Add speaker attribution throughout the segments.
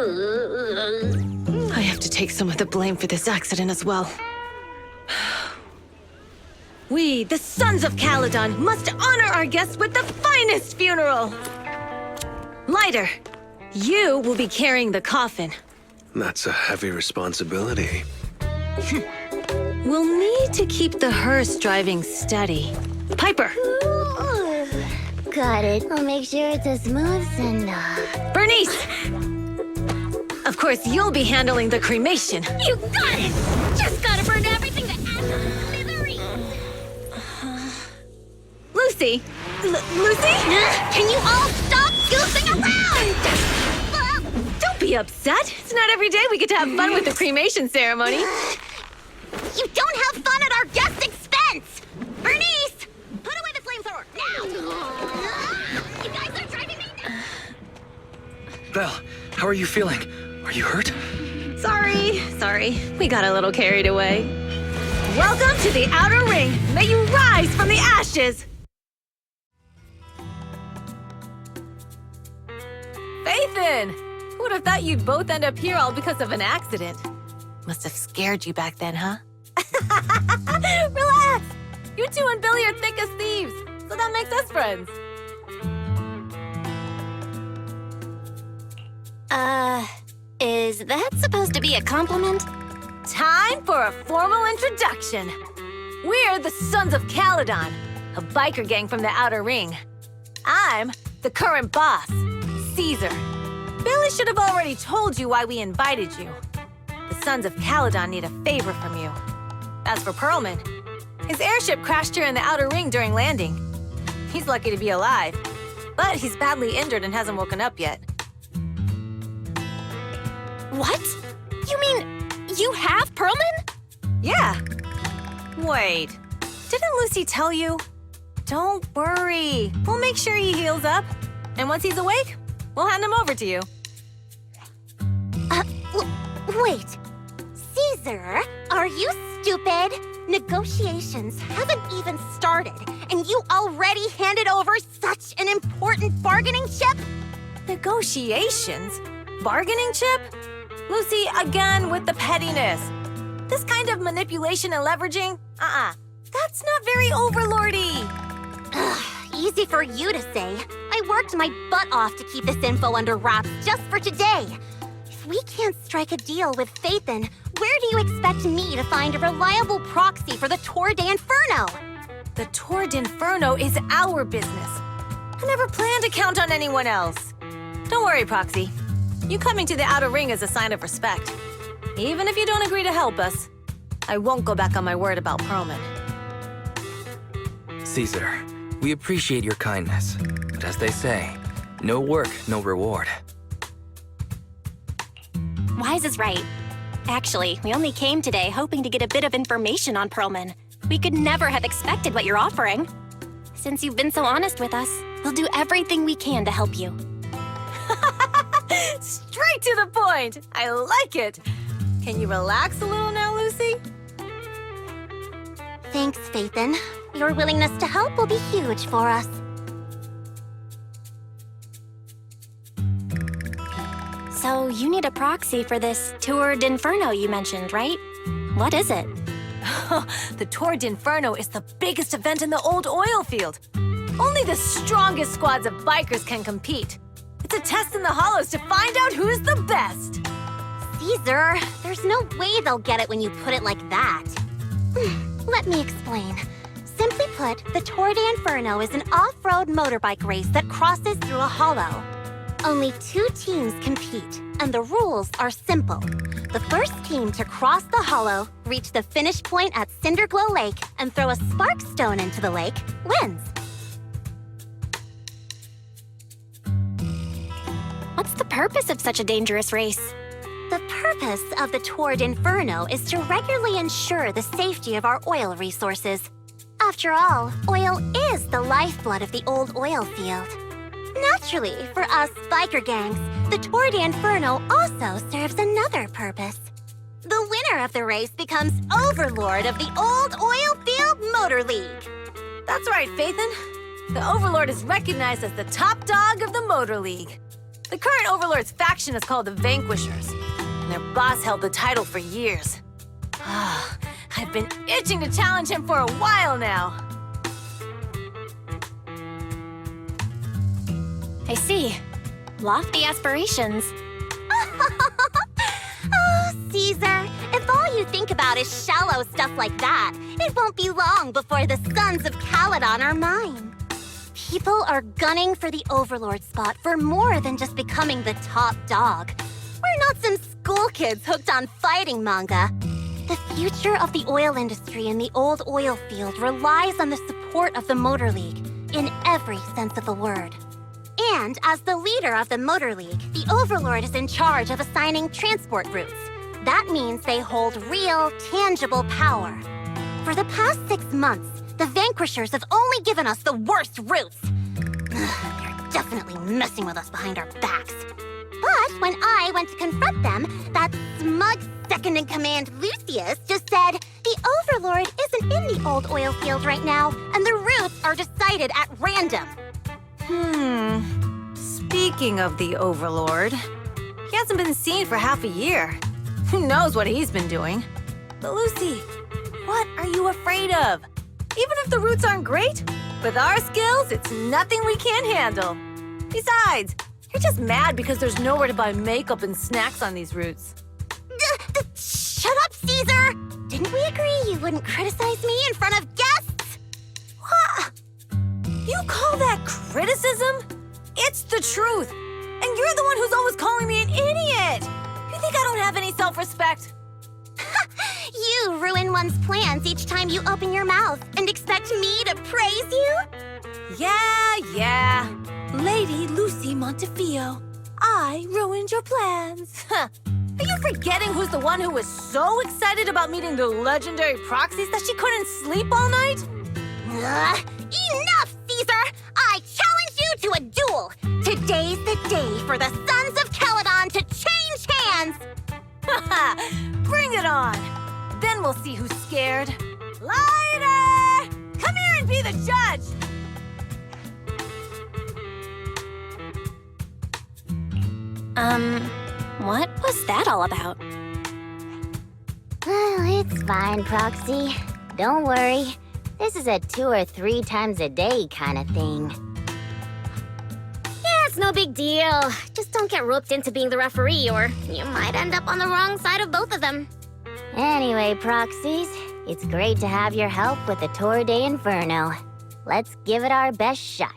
Speaker 1: I have to take some of the blame for this accident as well. We, the Sons of Caledon, must honor our guests with the finest funeral! Lighter, you will be carrying the coffin.
Speaker 2: That's a heavy responsibility.
Speaker 1: We'll need to keep the hearse driving steady. Piper!
Speaker 3: Ooh, got it. I'll make sure it's as smooth and...
Speaker 1: Bernice! Of course, you'll be handling the cremation.
Speaker 3: You got it! Just gotta burn everything to smithereens!
Speaker 1: Lucy! Lucy?
Speaker 3: Can you all stop goofing around?
Speaker 1: Don't be upset. It's not every day we get to have fun with the cremation ceremony.
Speaker 3: You don't have fun at our guest expense! Bernice! Put away the flamethrower, now! You guys are driving me nuts!
Speaker 4: Belle, how are you feeling? Are you hurt?
Speaker 1: Sorry. We got a little carried away. Welcome to the Outer Ring. May you rise from the ashes. Faithin! Who would have thought you'd both end up here all because of an accident? Must have scared you back then, huh? Relax! You two and Billy are thick as thieves, so that makes us friends.
Speaker 3: Is that supposed to be a compliment?
Speaker 1: Time for a formal introduction. We're the Sons of Caledon, a biker gang from the Outer Ring. I'm the current boss, Caesar. Billy should have already told you why we invited you. The Sons of Caledon need a favor from you. As for Perlman, his airship crashed here in the Outer Ring during landing. He's lucky to be alive, but he's badly injured and hasn't woken up yet.
Speaker 3: What? You mean you have Perlman?
Speaker 1: Yeah. Wait, didn't Lucy tell you? Don't worry, we'll make sure he heals up. And once he's awake, we'll hand him over to you.
Speaker 3: Wait. Caesar, are you stupid? Negotiations haven't even started, and you already handed over such an important bargaining chip?
Speaker 1: Negotiations? Bargaining chip? Lucy, again with the pettiness. This kind of manipulation and leveraging? That's not very overlordy.
Speaker 3: Easy for you to say. I worked my butt off to keep this info under wraps just for today. If we can't strike a deal with Faithin, where do you expect me to find a reliable proxy for the Tour d'Inferno?
Speaker 1: The Tour d'Inferno is our business. I never planned to count on anyone else. Don't worry, Proxy. You coming to the Outer Ring is a sign of respect. Even if you don't agree to help us, I won't go back on my word about Perlman.
Speaker 4: Caesar, we appreciate your kindness, but as they say, no work, no reward.
Speaker 5: Wise is right. Actually, we only came today hoping to get a bit of information on Perlman. We could never have expected what you're offering. Since you've been so honest with us, we'll do everything we can to help you.
Speaker 1: Straight to the point! I like it! Can you relax a little now, Lucy?
Speaker 3: Thanks, Faithin. Your willingness to help will be huge for us.
Speaker 5: So you need a proxy for this Tour d'Inferno you mentioned, right? What is it?
Speaker 1: The Tour d'Inferno is the biggest event in the old oil field. Only the strongest squads of bikers can compete. It's a test in the hollows to find out who's the best.
Speaker 3: Caesar, there's no way they'll get it when you put it like that. Let me explain. Simply put, the Tour d'Inferno is an off-road motorbike race that crosses through a hollow. Only 2 teams compete, and the rules are simple. The first team to cross the hollow, reach the finish point at Cinderglow Lake, and throw a spark stone into the lake, wins.
Speaker 5: What's the purpose of such a dangerous race?
Speaker 3: The purpose of the Tour d'Inferno is to regularly ensure the safety of our oil resources. After all, oil is the lifeblood of the old oil field. Naturally, for us biker gangs, the Tour d'Inferno also serves another purpose. The winner of the race becomes overlord of the old oil field motor league.
Speaker 1: That's right, Faithin. The Overlord is recognized as the top dog of the Motor League. The current Overlord's faction is called the Vanquishers, and their boss held the title for years. Ah, I've been itching to challenge him for a while now.
Speaker 5: I see. Lofty aspirations.
Speaker 3: Oh, Caesar, if all you think about is shallow stuff like that, it won't be long before the sons of Caledon are mine. People are gunning for the Overlord spot for more than just becoming the top dog. We're not some school kids hooked on fighting manga. The future of the oil industry in the old oil field relies on the support of the Motor League, in every sense of the word. And as the leader of the Motor League, the Overlord is in charge of assigning transport routes. That means they hold real, tangible power. For the past 6 months, the Vanquishers have only given us the worst routes. They're definitely messing with us behind our backs. But when I went to confront them, that smug second-in-command Lucius just said, the Overlord isn't in the old oil field right now, and the routes are decided at random.
Speaker 1: Speaking of the Overlord, he hasn't been seen for half a year. Who knows what he's been doing? But Lucy, what are you afraid of? Even if the routes aren't great, with our skills, it's nothing we can't handle. Besides, you're just mad because there's nowhere to buy makeup and snacks on these routes.
Speaker 3: Shut up, Caesar! Didn't we agree you wouldn't criticize me in front of guests?
Speaker 1: What? You call that criticism? It's the truth. And you're the one who's always calling me an idiot. You think I don't have any self-respect?
Speaker 3: You ruin one's plans each time you open your mouth and expect me to praise you?
Speaker 1: Yeah. Lady Lucy Montefiore, I ruined your plans. Huh. Are you forgetting who's the one who was so excited about meeting the legendary proxies that she couldn't sleep all night?
Speaker 3: Enough, Caesar! I challenge you to a duel! Today's the day for the Sons of Caledon to change hands!
Speaker 1: Bring it on! Then we'll see who's scared. Lighter! Come here and be the judge!
Speaker 5: What was that all about?
Speaker 6: Well, it's fine, Proxy. Don't worry. This is a 2 or 3 times a day kind of thing. Yeah, it's no big deal. Just don't get roped into being the referee, or you might end up on the wrong side of both of them. Anyway, Proxies, it's great to have your help with the Tour de Inferno. Let's give it our best shot.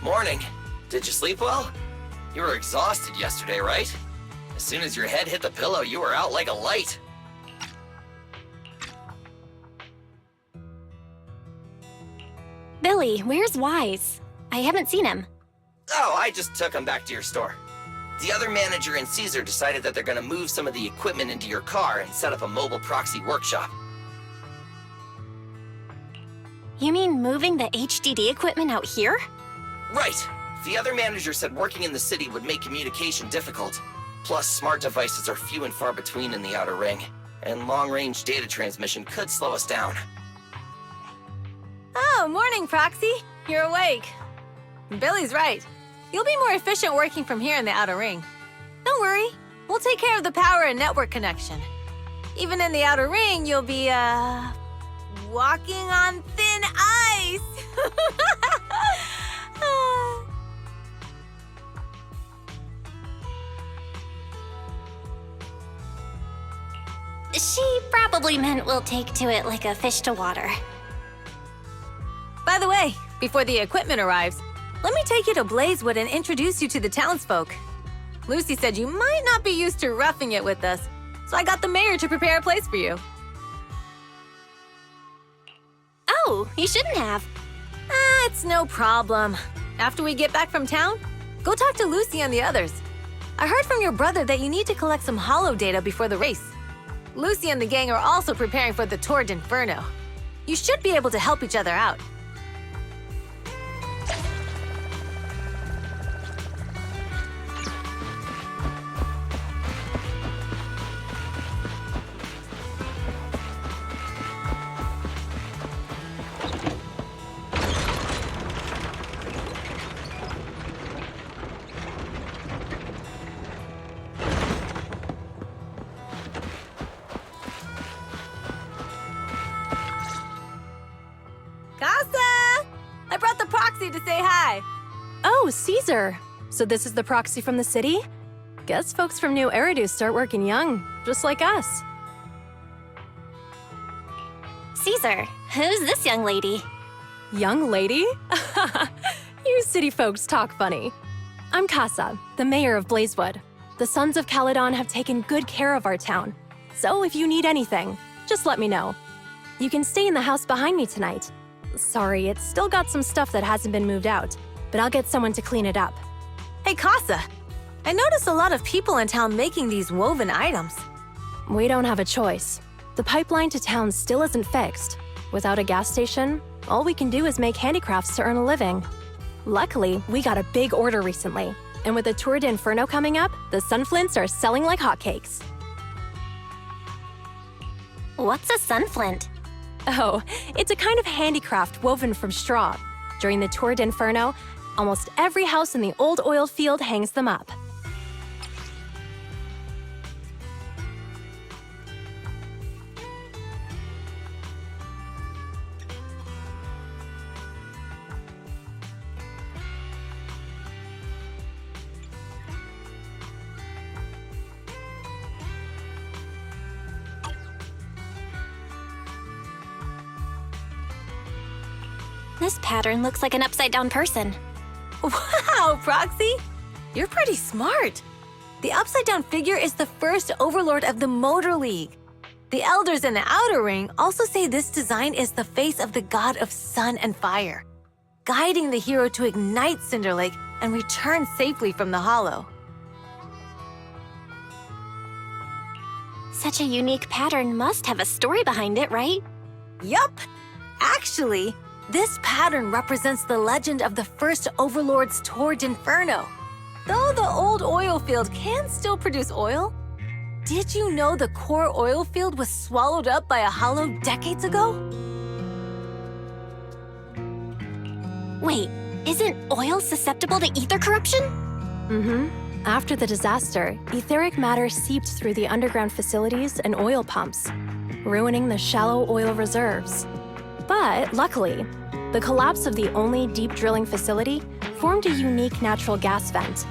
Speaker 7: Morning. Did you sleep well? You were exhausted yesterday, right? As soon as your head hit the pillow, you were out like a light.
Speaker 5: Billy, where's Wise? I haven't seen him.
Speaker 7: Oh, I just took him back to your store. The other manager and Caesar decided that they're gonna move some of the equipment into your car and set up a mobile proxy workshop.
Speaker 5: You mean moving the HDD equipment out here?
Speaker 7: Right. The other manager said working in the city would make communication difficult. Plus, smart devices are few and far between in the Outer Ring, and long-range data transmission could slow us down.
Speaker 1: Oh, morning, Proxy. You're awake. Billy's right. You'll be more efficient working from here in the Outer Ring. Don't worry. We'll take care of the power and network connection. Even in the Outer Ring, you'll be, walking on thin ice.
Speaker 5: She probably meant we'll take to it like a fish to water.
Speaker 1: By the way, before the equipment arrives, let me take you to Blazewood and introduce you to the townsfolk. Lucy said you might not be used to roughing it with us, so I got the mayor to prepare a place for you.
Speaker 5: Oh, you shouldn't have.
Speaker 1: It's no problem. After we get back from town, go talk to Lucy and the others. I heard from your brother that you need to collect some holo data before the race. Lucy and the gang are also preparing for the Tour d'Inferno. You should be able to help each other out. Casa! I brought the proxy to say hi.
Speaker 8: Oh, Caesar! So this is the proxy from the city? Guess folks from New Eridu start working young, just like us.
Speaker 5: Caesar, who's this young lady?
Speaker 8: Young lady? You city folks talk funny. I'm Casa, the mayor of Blazewood. The Sons of Caledon have taken good care of our town. So if you need anything, just let me know. You can stay in the house behind me tonight. Sorry, it's still got some stuff that hasn't been moved out, but I'll get someone to clean it up.
Speaker 1: Hey, Casa. I noticed a lot of people in town making these woven items.
Speaker 8: We don't have a choice. The pipeline to town still isn't fixed. Without a gas station, all we can do is make handicrafts to earn a living. Luckily, we got a big order recently, and with the Tour d'Inferno coming up, the sunflints are selling like hotcakes.
Speaker 5: What's a sunflint?
Speaker 8: Oh, it's a kind of handicraft woven from straw. During the Tour d'Inferno, almost every house in the old oil field hangs them up.
Speaker 5: This pattern looks like an upside-down person.
Speaker 1: Wow, Proxy! You're pretty smart. The upside-down figure is the first overlord of the Motor League. The elders in the Outer Ring also say this design is the face of the god of sun and fire, guiding the hero to ignite Cinder Lake and return safely from the Hollow.
Speaker 5: Such a unique pattern must have a story behind it, right?
Speaker 1: Yup! Actually, this pattern represents the legend of the first Overlord's Tour d'Inferno. Though the old oil field can still produce oil, did you know the core oil field was swallowed up by a hollow decades ago?
Speaker 5: Wait, isn't oil susceptible to ether corruption?
Speaker 8: Mm-hmm. After the disaster, etheric matter seeped through the underground facilities and oil pumps, ruining the shallow oil reserves. But luckily, the collapse of the only deep drilling facility formed a unique natural gas vent.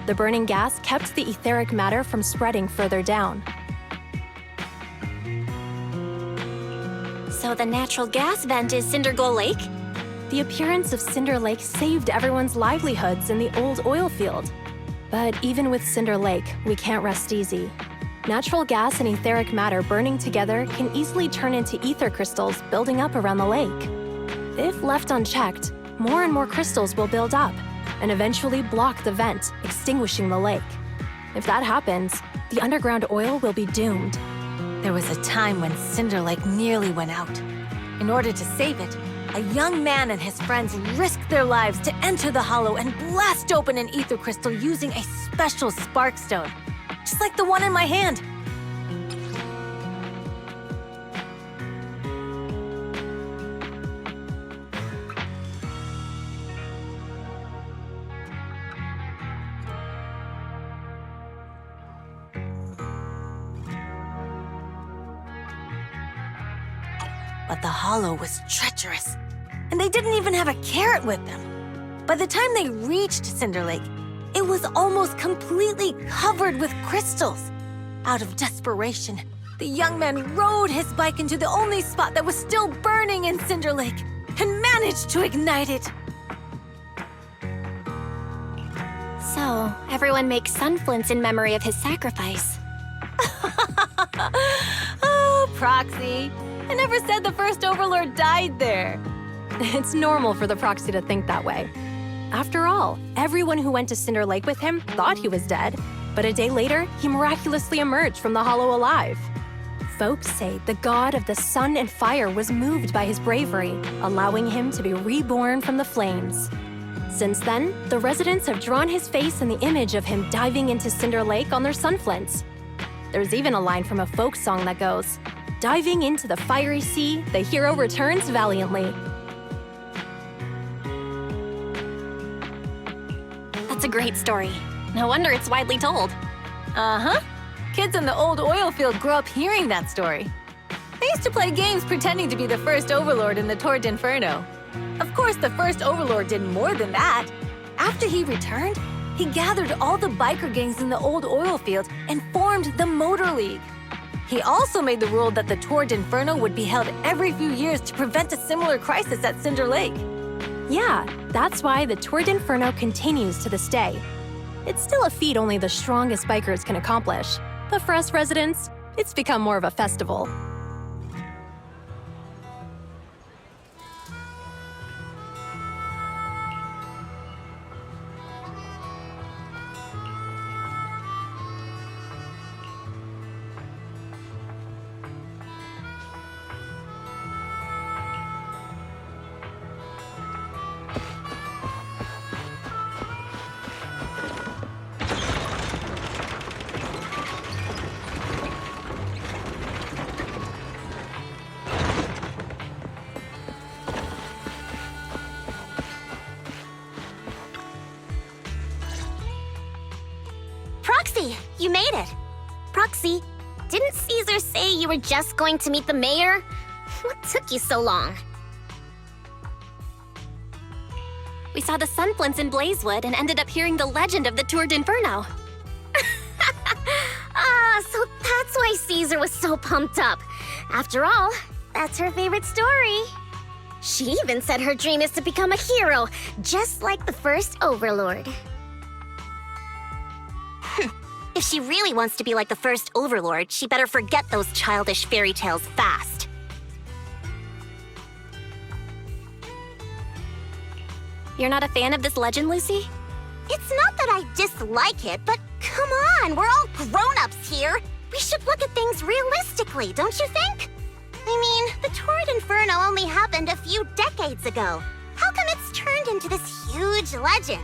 Speaker 8: The burning gas kept the etheric matter from spreading further down.
Speaker 5: So the natural gas vent is Cindergold Lake?
Speaker 8: The appearance of Cinder Lake saved everyone's livelihoods in the old oil field. But even with Cinder Lake, we can't rest easy. Natural gas and etheric matter burning together can easily turn into ether crystals building up around the lake. If left unchecked, more and more crystals will build up and eventually block the vent, extinguishing the lake. If that happens, the underground oil will be doomed.
Speaker 1: There was a time when Cinder Lake nearly went out. In order to save it, a young man and his friends risked their lives to enter the hollow and blast open an ether crystal using a special spark stone, just like the one in my hand. But the hollow was treacherous, and they didn't even have a carrot with them. By the time they reached Cinder Lake, it was almost completely covered with crystals. Out of desperation, the young man rode his bike into the only spot that was still burning in Cinder Lake and managed to ignite it.
Speaker 5: So, everyone makes sunflints in memory of his sacrifice.
Speaker 1: Oh, Proxy. I never said the first Overlord died there.
Speaker 8: It's normal for the proxy to think that way. After all, everyone who went to Cinder Lake with him thought he was dead, but a day later, he miraculously emerged from the hollow alive. Folks say the god of the sun and fire was moved by his bravery, allowing him to be reborn from the flames. Since then, the residents have drawn his face and the image of him diving into Cinder Lake on their sunflints. There's even a line from a folk song that goes, "Diving into the fiery sea, the hero returns valiantly."
Speaker 5: That's a great story. No wonder it's widely told.
Speaker 1: Uh-huh. Kids in the old oil field grew up hearing that story. They used to play games pretending to be the first Overlord in the Tour d'Inferno. Of course, the first Overlord did more than that. After he returned, he gathered all the biker gangs in the old oil field and formed the Motor League. He also made the rule that the Tour d'Inferno would be held every few years to prevent a similar crisis at Cinder Lake.
Speaker 8: Yeah, that's why the Tour d'Inferno continues to this day. It's still a feat only the strongest bikers can accomplish, but for us residents, it's become more of a festival.
Speaker 3: Proxy, you made it.
Speaker 6: Proxy, didn't Caesar say you were just going to meet the mayor? What took you so long?
Speaker 5: We saw the sunflints in Blazewood and ended up hearing the legend of the Tour d'Inferno.
Speaker 6: So that's why Caesar was so pumped up. After all, that's her favorite story. She even said her dream is to become a hero, just like the first Overlord.
Speaker 3: If she really wants to be like the first Overlord, she better forget those childish fairy tales fast.
Speaker 5: You're not a fan of this legend, Lucy?
Speaker 3: It's not that I dislike it, but come on, we're all grown-ups here. We should look at things realistically, don't you think? I mean, the Tour d'Inferno only happened a few decades ago. How come it's turned into this huge legend?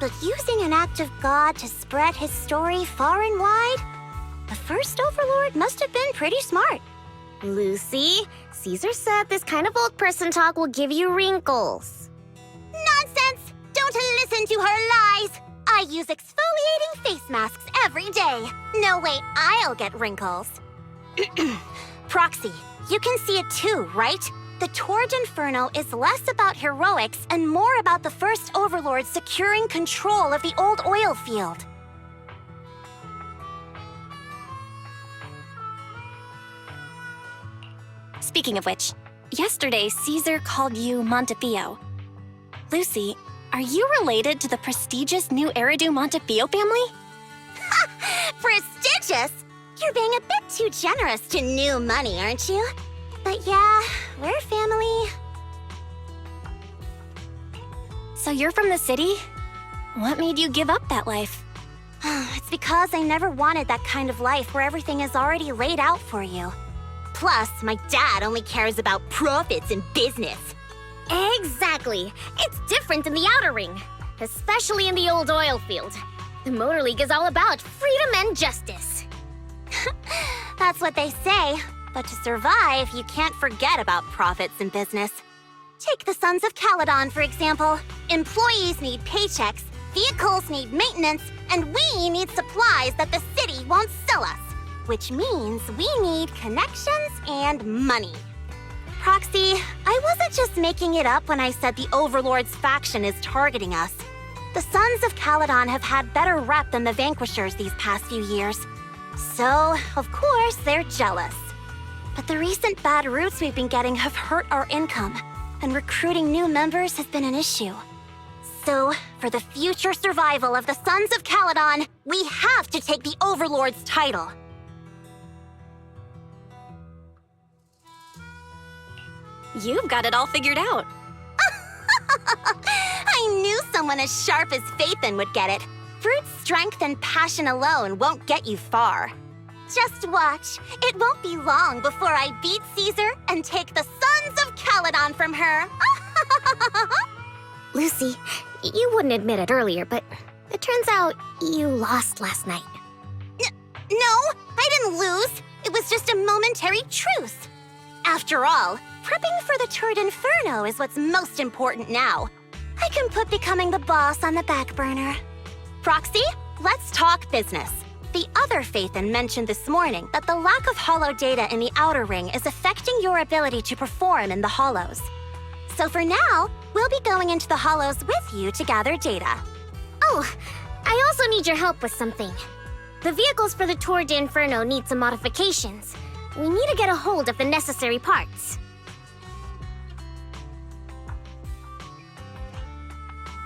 Speaker 3: But using an act of God to spread his story far and wide, the first Overlord must have been pretty smart.
Speaker 6: Lucy, Caesar said this kind of old person talk will give you wrinkles.
Speaker 3: Nonsense! Don't listen to her lies! I use exfoliating face masks every day. No way I'll get wrinkles. Proxy, you can see it too, right? The Tour d'Inferno is less about heroics and more about the first Overlord securing control of the old oil field.
Speaker 5: Speaking of which, yesterday Caesar called you Montefiore. Lucy, are you related to the prestigious new Eridu Montefiore family?
Speaker 3: Prestigious? You're being a bit too generous to new money, aren't you? But yeah, we're family.
Speaker 5: So you're from the city? What made you give up that life?
Speaker 3: It's because I never wanted that kind of life where everything is already laid out for you. Plus, my dad only cares about profits and business.
Speaker 6: Exactly. It's different in the Outer Ring, especially in the old oil field. The Motor League is all about freedom and justice.
Speaker 3: That's what they say. But to survive, you can't forget about profits and business. Take the Sons of Caledon, for example. Employees need paychecks, vehicles need maintenance, and we need supplies that the city won't sell us. Which means we need connections and money. Proxy, I wasn't just making it up when I said the Overlord's faction is targeting us. The Sons of Caledon have had better rep than the Vanquishers these past few years. So, of course, they're jealous. But the recent bad routes we've been getting have hurt our income, and recruiting new members has been an issue. So, for the future survival of the Sons of Caledon, we have to take the Overlord's title.
Speaker 5: You've got it all figured out.
Speaker 3: I knew someone as sharp as Phaethon would get it. Brute strength and passion alone won't get you far. Just watch. It won't be long before I beat Caesar and take the Sons of Caledon from her.
Speaker 6: Lucy, you wouldn't admit it earlier, but it turns out you lost last night.
Speaker 3: No, I didn't lose. It was just a momentary truce. After all, prepping for the Tour d'Inferno is what's most important now. I can put becoming the boss on the back burner. Proxy, let's talk business. The other Phaethon mentioned this morning that the lack of hollow data in the Outer Ring is affecting your ability to perform in the hollows. So for now, we'll be going into the hollows with you to gather data.
Speaker 6: Oh, I also need your help with something. The vehicles for the Tour d'Inferno need some modifications. We need to get a hold of the necessary parts.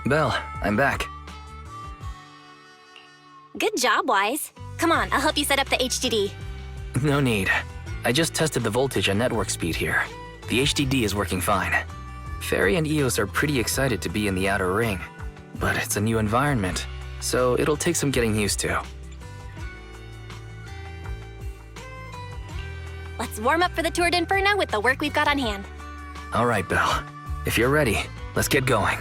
Speaker 4: Belle, I'm back.
Speaker 5: Good job, Wise. Come on, I'll help you set up the HDD.
Speaker 4: No need. I just tested the voltage and network speed here. The HDD is working fine. Fairy and Eos are pretty excited to be in the Outer Ring, but it's a new environment, so it'll take some getting used to.
Speaker 5: Let's warm up for the Tour d'Inferno with the work we've got on hand.
Speaker 4: All right, Belle. If you're ready, let's get going.